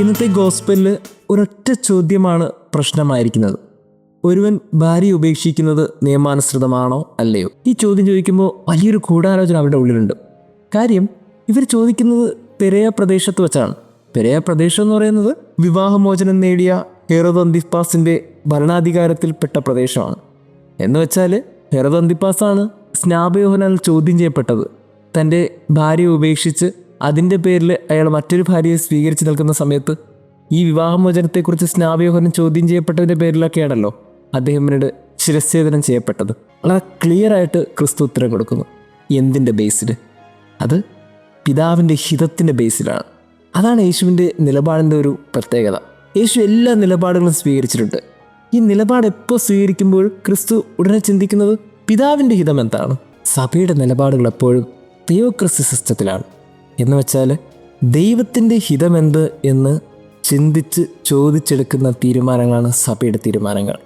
ഇന്നത്തെ ഗോസ്പലിൽ ഒരൊറ്റ ചോദ്യമാണ് പ്രശ്നമായിരിക്കുന്നത്. ഒരുവൻ ഭാര്യ ഉപേക്ഷിക്കുന്നത് നിയമാനുസൃതമാണോ അല്ലയോ? ഈ ചോദ്യം ചോദിക്കുമ്പോൾ വലിയൊരു ഗൂഢാലോചന അവരുടെ ഉള്ളിലുണ്ട്. കാര്യം ഇവർ ചോദിക്കുന്നത് പെരയ പ്രദേശത്ത് വെച്ചാണ്. പെരയ പ്രദേശം എന്ന് പറയുന്നത് വിവാഹമോചനം നേടിയ ഹെറോദ് അന്തിപ്പാസിൻ്റെ ഭരണാധികാരത്തിൽപ്പെട്ട പ്രദേശമാണ്. എന്ന് വെച്ചാൽ ഹെറോദ് അന്തിപ്പാസാണ് സ്നാപയോഹനാൽ ചോദ്യം ചെയ്യപ്പെട്ടത്. തൻ്റെ ഭാര്യയെ ഉപേക്ഷിച്ച് അതിൻ്റെ പേരിൽ അയാൾ മറ്റൊരു ഭാര്യയെ സ്വീകരിച്ച് നിൽക്കുന്ന സമയത്ത് ഈ വിവാഹമോചനത്തെക്കുറിച്ച് സ്നാപയോഹനം ചോദ്യം ചെയ്യപ്പെട്ടതിൻ്റെ പേരിലൊക്കെയാണല്ലോ അദ്ദേഹം പിന്നീട് ശിരച്ഛേദനം ചെയ്യപ്പെട്ടത്. വളരെ ക്ലിയറായിട്ട് ക്രിസ്തു ഉത്തരം കൊടുക്കുന്നു. എന്തിൻ്റെ ബേസിൽ? അത് പിതാവിൻ്റെ ഹിതത്തിൻ്റെ ബേസിലാണ്. അതാണ് യേശുവിൻ്റെ നിലപാടിൻ്റെ ഒരു പ്രത്യേകത. യേശു എല്ലാ നിലപാടുകളും സ്വീകരിച്ചിട്ടുണ്ട്. ഈ നിലപാട് എപ്പോൾ സ്വീകരിക്കുമ്പോൾ ക്രിസ്തു ഉടനെ ചിന്തിക്കുന്നത് പിതാവിൻ്റെ ഹിതം എന്താണ്. സഭയുടെ നിലപാടുകൾ എപ്പോഴും തിയോക്രസി സിസ്റ്റത്തിലാണ്. എന്ന് വെച്ചാൽ ദൈവത്തിൻ്റെ ഹിതമെന്ത് എന്ന് ചിന്തിച്ച് ചോദിച്ചെടുക്കുന്ന തീരുമാനങ്ങളാണ് സഭയുടെ തീരുമാനങ്ങൾ.